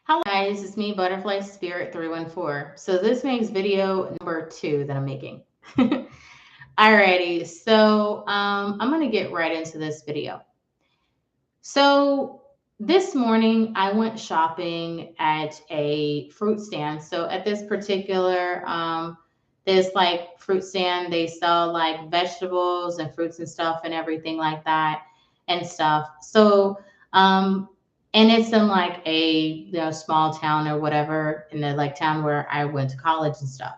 Hello guys, it's me, Butterfly Spirit 314. So this makes video number 2 that I'm making. Alrighty, so I'm gonna get right into this video. So this morning I went shopping at a fruit stand. So at this particular this like fruit stand, they sell like vegetables and fruits and stuff and everything like that and stuff. So and it's in like a small town or whatever in the like town where I went to college and stuff.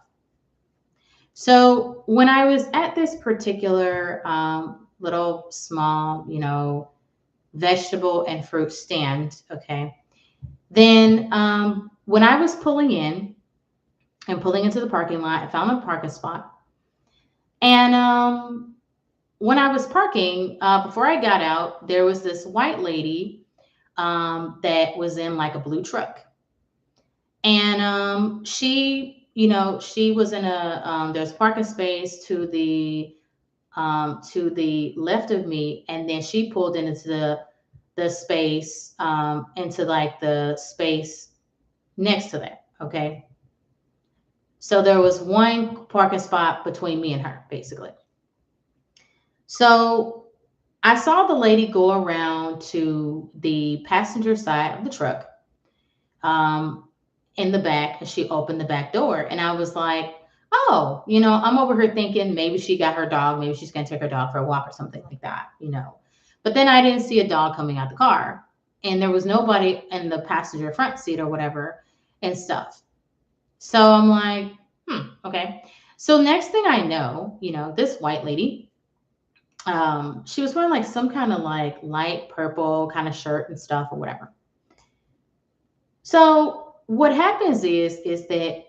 So when I was at this particular little small, vegetable and fruit stand, okay, then when I was pulling in and pulling into the parking lot, I found a parking spot. And when I was parking, before I got out, there was this white lady that was in like a blue truck. And she was in a there's parking space to the left of me, and then she pulled into the space into like the space next to that. Okay, so there was one parking spot between me and her, basically. So I saw the lady go around to the passenger side of the truck, um, in the back, and she opened the back door. And I was like, oh, I'm over here thinking maybe she got her dog, maybe she's going to take her dog for a walk or something like that. But then I didn't see a dog coming out the car, and there was nobody in the passenger front seat or whatever and stuff. So I'm like, okay. So next thing I know, this white lady, she was wearing like some kind of like light purple kind of shirt and stuff or whatever. So what happens is that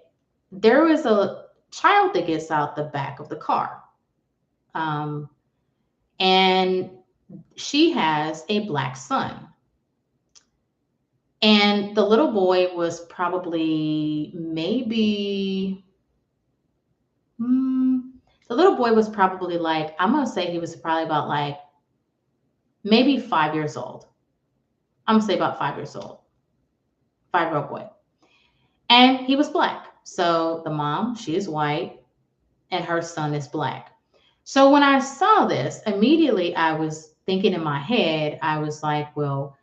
there is a child that gets out the back of the car, um, and she has a black son. And the little boy was probably maybe, hmm, the little boy was probably like, I'm gonna say he was probably about like maybe 5 years old. I'm gonna say about 5 years old, 5-year-old boy. And he was black. So the mom, she is white, and her son is black. So when I saw this, immediately I was thinking in my head, I was like, well,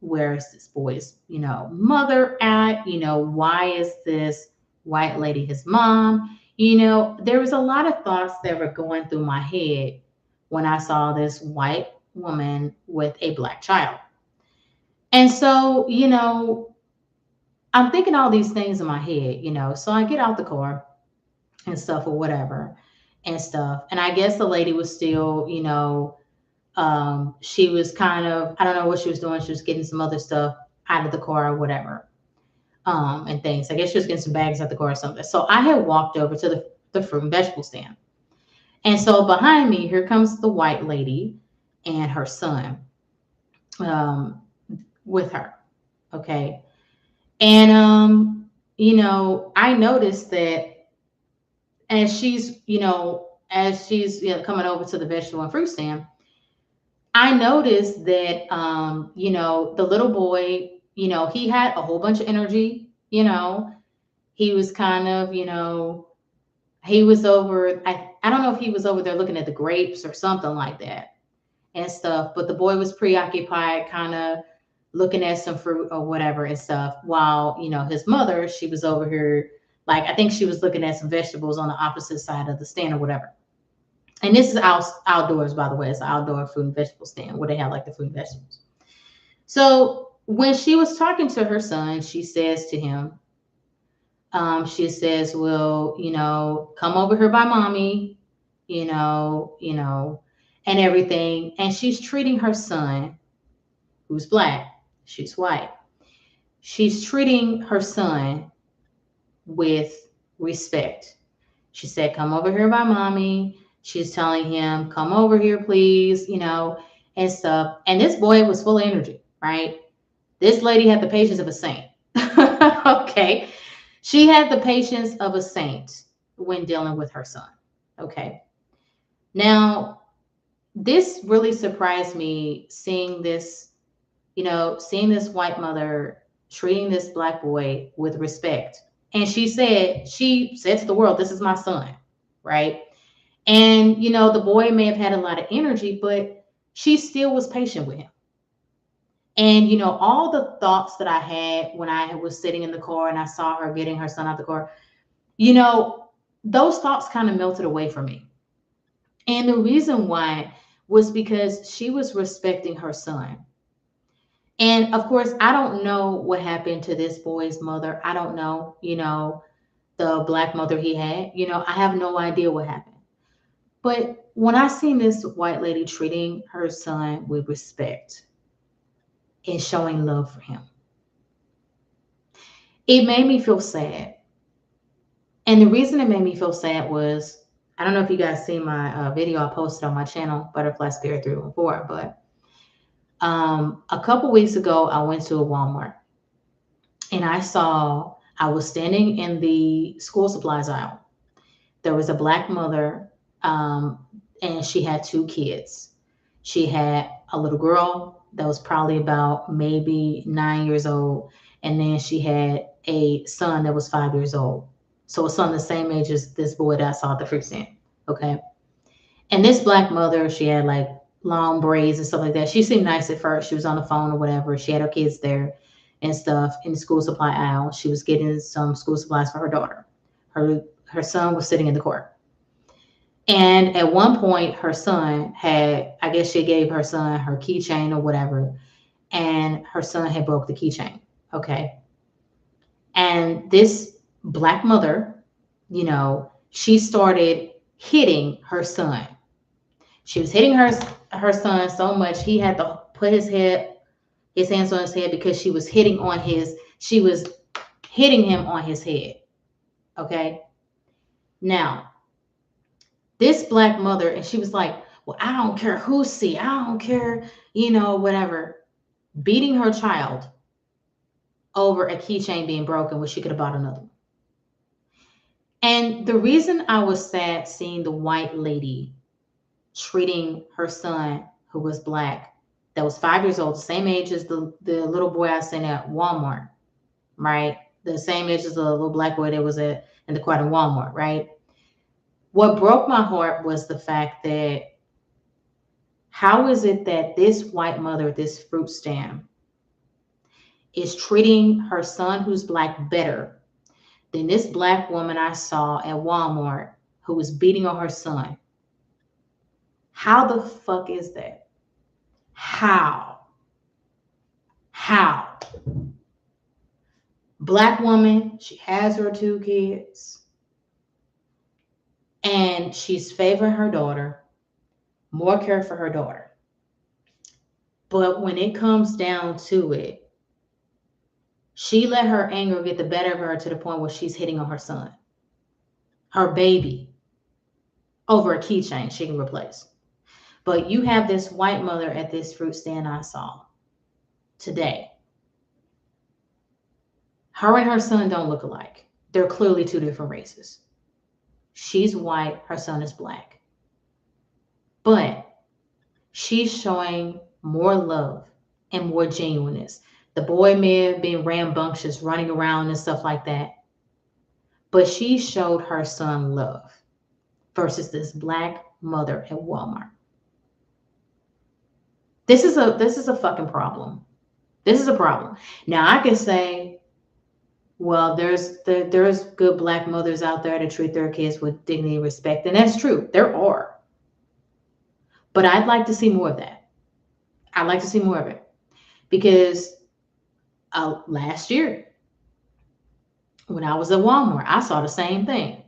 where is this boy's, mother at? Why is this white lady his mom? There was a lot of thoughts that were going through my head when I saw this white woman with a black child. And so, I'm thinking all these things in my head, So I get out the car and stuff or whatever and stuff. And I guess the lady was still, she was kind of, I don't know what she was doing. She was getting some other stuff out of the car or whatever, and things. I guess she was getting some bags out the car or something. So I had walked over to the fruit and vegetable stand. And so behind me, here comes the white lady and her son um, with her. Okay. And, I noticed that as she's coming over to the vegetable and fruit stand, I noticed that the little boy, he had a whole bunch of energy. He was kind of, he was over. I don't know if he was over there looking at the grapes or something like that and stuff. But the boy was preoccupied, kind of looking at some fruit or whatever and stuff. While his mother, she was over here, like I think she was looking at some vegetables on the opposite side of the stand or whatever. And this is outdoors, by the way. It's an outdoor fruit and vegetable stand where they have like the fruit and vegetables. So when she was talking to her son, she says to him, she says, well, come over here by mommy, and everything. And she's treating her son, who's black, she's white. She's treating her son with respect. She said, come over here by mommy. She's telling him, come over here, please, and stuff. And this boy was full of energy, right? This lady had the patience of a saint. Okay. She had the patience of a saint when dealing with her son. Okay. Now, this really surprised me seeing this white mother. treating this black boy with respect. And she said to the world, this is my son, right? And, the boy may have had a lot of energy, but she still was patient with him. And, all the thoughts that I had when I was sitting in the car and I saw her getting her son out the car, you know, those thoughts kind of melted away from me. And the reason why was because she was respecting her son. And of course, I don't know what happened to this boy's mother. I don't know, the black mother he had. I have no idea what happened. But when I seen this white lady treating her son with respect and showing love for him, it made me feel sad. And the reason it made me feel sad was, I don't know if you guys see my video I posted on my channel, Butterfly Spirit 314, but a couple weeks ago, I went to a Walmart and I was standing in the school supplies aisle. There was a black mother, and she had two kids. She had a little girl that was probably about maybe 9 years old, and then she had a son that was 5 years old. So a son the same age as this boy that I saw at the fruit stand. Okay. And this black mother, she had like long braids and stuff like that. She seemed nice at first. She was on the phone or whatever. She had her kids there and stuff in the school supply aisle. She was getting some school supplies for her daughter. Her son was sitting in the court. And at one point, her son had, I guess she gave her son her keychain or whatever, and her son had broke the keychain. Okay. And this black mother, she started hitting her son. She was hitting her son so much he had to put his hands on his head because she was hitting him on his head. Okay. Now, this black mother, and she was like, well, I don't care who see, I don't care, whatever, beating her child over a keychain being broken when she could have bought another one. And the reason I was sad seeing the white lady treating her son, who was black, that was 5 years old, the same age as the little boy I seen at Walmart, right? The same age as the little black boy that was in the quad in Walmart, right? What broke my heart was the fact that how is it that this white mother, this fruit stand, is treating her son who's black better than this black woman I saw at Walmart who was beating on her son? How the fuck is that? How? Black woman, she has her two kids, and she's favoring her daughter, more care for her daughter. But when it comes down to it, she let her anger get the better of her to the point where she's hitting on her son, her baby, over a keychain she can replace. But you have this white mother at this fruit stand I saw today. Her and her son don't look alike. They're clearly two different races. She's white, her son is black. But she's showing more love and more genuineness. The boy may have been rambunctious, running around and stuff like that, but she showed her son love versus this black mother at Walmart. This is a fucking problem. This is a problem. Now I can say, well, there's good black mothers out there to treat their kids with dignity and respect, and that's true. There are. But I'd like to see more of that. I'd like to see more of it. Because last year, when I was at Walmart, I saw the same thing.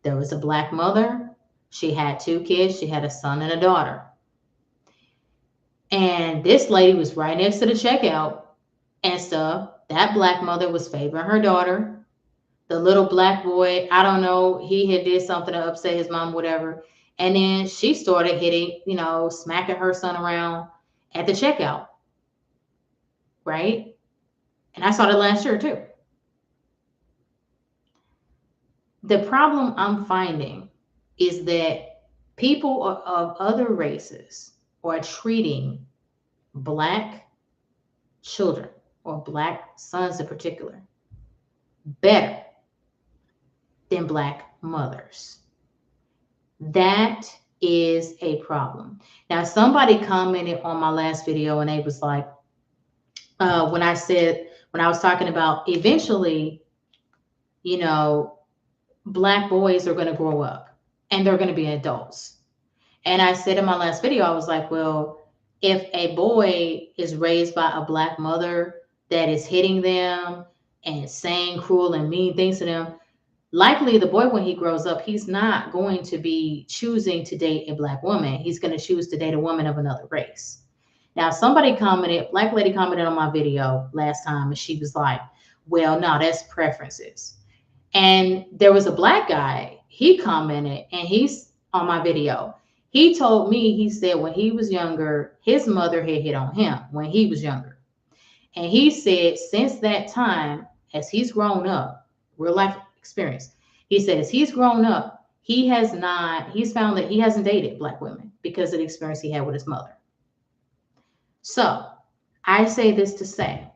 There was a black mother. She had two kids. She had a son and a daughter. And this lady was right next to the checkout and stuff. That black mother was favoring her daughter. The little black boy, I don't know, he had did something to upset his mom, whatever. And then she started hitting, smacking her son around at the checkout. Right? And I saw that last year too. The problem I'm finding is that people of other races are treating black children or Black sons in particular, better than Black mothers. That is a problem. Now, somebody commented on my last video and they was like, when I was talking about eventually, you know, Black boys are going to grow up and they're going to be adults. And I said in my last video, I was like, well, if a boy is raised by a Black mother that is hitting them and saying cruel and mean things to them, likely the boy, when he grows up, he's not going to be choosing to date a Black woman. He's going to choose to date a woman of another race. Now, somebody commented, Black lady commented on my video last time, and she was like, well, no, that's preferences. And there was a Black guy, he commented, and he's on my video. He told me, he said when he was younger, his mother had hit on him when he was younger. And he said since that time, as he's grown up, real life experience, he said as he's grown up, he's found that he hasn't dated Black women because of the experience he had with his mother. So I say this to say,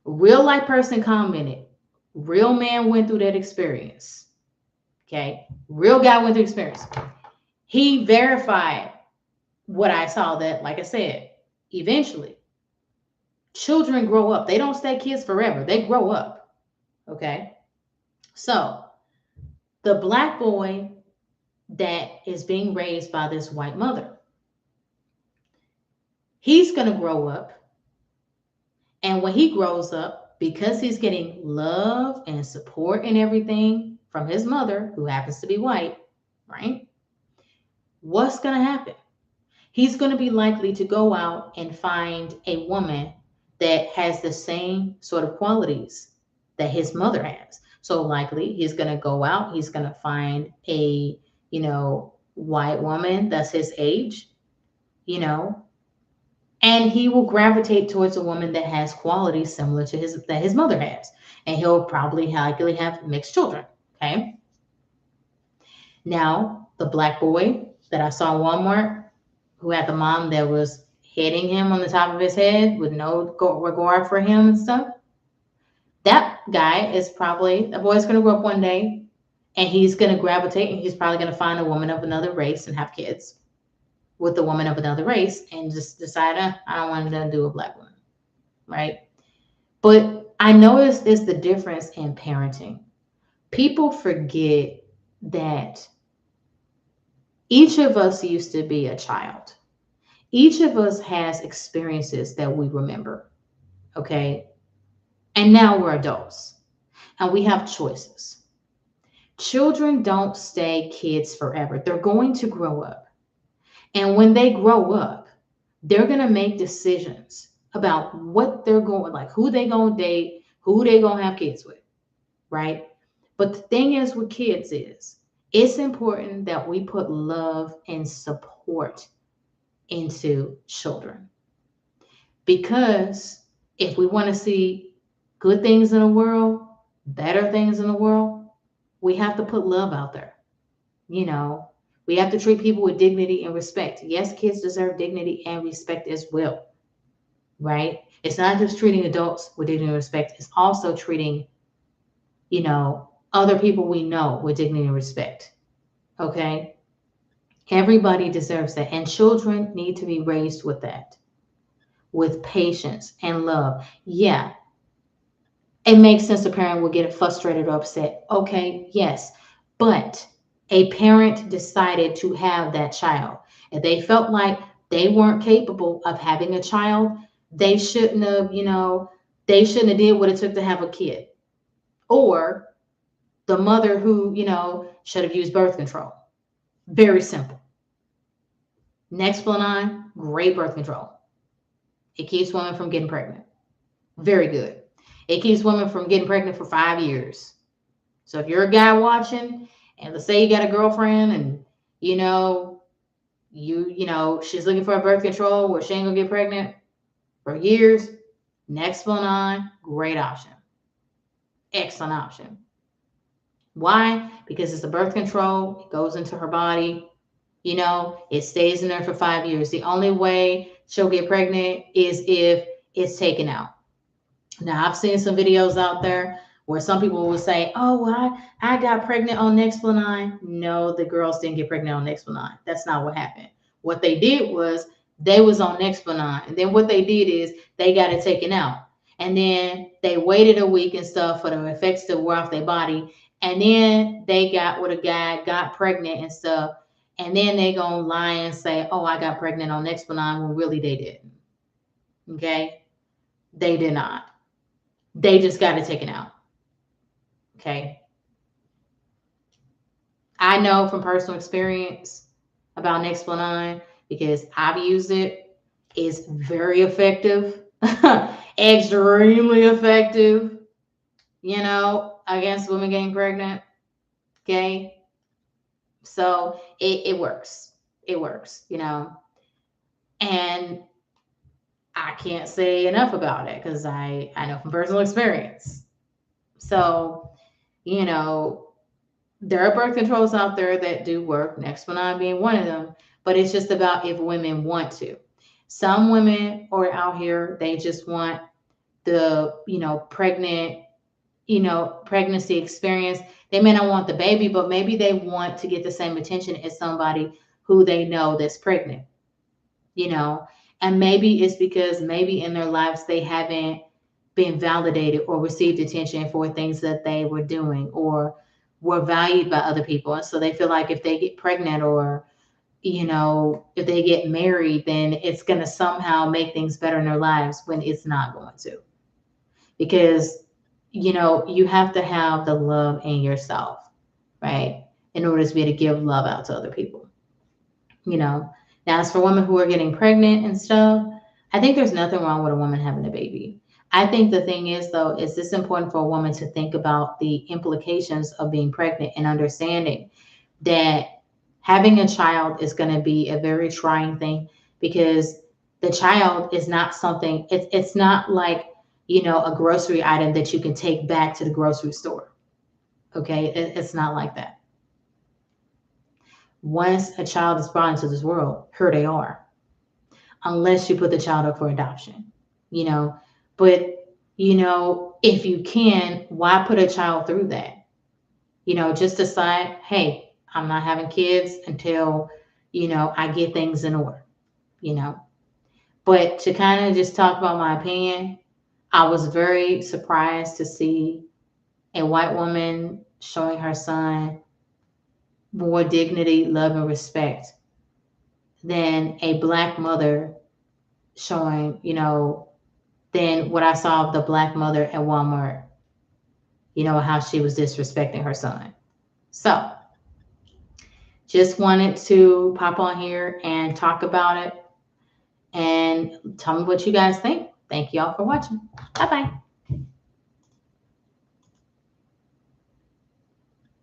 real life person commented, real man went through that experience. Okay. Real guy went through experience. He verified what I saw, that, like I said, eventually children grow up. They don't stay kids forever. They grow up. Okay. So the Black boy that is being raised by this white mother, he's going to grow up. And when he grows up, because he's getting love and support and everything from his mother, who happens to be white, right? What's going to happen? He's going to be likely to go out and find a woman that has the same sort of qualities that his mother has. So likely he's going to go out, he's going to find a, white woman that's his age, and he will gravitate towards a woman that has qualities similar to his mother has. And he'll probably likely have mixed children. Okay. Now, the Black boy that I saw in Walmart, who had the mom that was hitting him on the top of his head with no regard for him and stuff, that guy is probably, the boy's going to grow up one day and he's going to gravitate, and he's probably going to find a woman of another race and have kids with a woman of another race and just decide, I don't want to do a Black woman, right? But I noticed is the difference in parenting. People forget that each of us used to be a child. Each of us has experiences that we remember, okay? And now we're adults and we have choices. Children don't stay kids forever. They're going to grow up. And when they grow up, they're going to make decisions about what they're going, like who they going to date, who they going to have kids with, right? But the thing is with kids is, it's important that we put love and support into children. Because if we want to see good things in the world, better things in the world, we have to put love out there. We have to treat people with dignity and respect. Yes, kids deserve dignity and respect as well, right? It's not just treating adults with dignity and respect. It's also treating, other people we know with dignity and respect, okay? Everybody deserves that. And children need to be raised with that, with patience and love. Yeah, it makes sense a parent will get frustrated or upset. Okay, yes, but a parent decided to have that child. If they felt like they weren't capable of having a child, they shouldn't have, did what it took to have a kid. Or the mother who, should have used birth control. Very simple. Nexplanon, great birth control. It keeps women from getting pregnant. Very good. It keeps women from getting pregnant for 5 years. So if you're a guy watching, and let's say you got a girlfriend and, she's looking for a birth control where she ain't gonna get pregnant for years, Nexplanon, great option. Excellent option. Why? Because it's a birth control. It goes into her body. It stays in there for 5 years. The only way she'll get pregnant is if it's taken out. Now, I've seen some videos out there where some people will say, "Oh, well, I got pregnant on Nexplanon." No, the girls didn't get pregnant on Nexplanon. That's not what happened. What they did was they was on Nexplanon, and then what they did is they got it taken out, and then they waited a week and stuff for the effects to wear off their body, and then they got with a guy, got pregnant and stuff, and then they gonna lie and say, "Oh, I got pregnant on Nexplanon," when really they didn't. Okay, they did not. They just got it taken out. Okay. I know from personal experience about Nexplanon because I've used it. It's very effective, extremely effective, against women getting pregnant. Okay. So it works. It works, and I can't say enough about it because I know from personal experience. So, you know, there are birth controls out there that do work, Nexplanon being one of them, but it's just about if women want to. Some women are out here, they just want the, pregnancy experience. They may not want the baby, but maybe they want to get the same attention as somebody who they know that's pregnant, you know. And maybe it's because maybe in their lives they haven't been validated or received attention for things that they were doing or were valued by other people. And so they feel like if they get pregnant or, if they get married, then it's going to somehow make things better in their lives when it's not going to. Because, you have to have the love in yourself, right? In order to be able to give love out to other people, you know. Now, as for women who are getting pregnant and stuff, I think there's nothing wrong with a woman having a baby. I think the thing is, though, is it's important for a woman to think about the implications of being pregnant and understanding that having a child is going to be a very trying thing because the child is not something, it's not like, a grocery item that you can take back to the grocery store. Okay. It's not like that. Once a child is brought into this world, here they are, unless you put the child up for adoption, you know. But, if you can, why put a child through that? Just decide, hey, I'm not having kids until, I get things in order, you know. But to kind of just talk about my opinion, I was very surprised to see a white woman showing her son more dignity, love, and respect than a black mother showing, than what I saw of the black mother at Walmart, how she was disrespecting her son. So just wanted to pop on here and talk about it and tell me what you guys think. Thank you all for watching. Bye bye.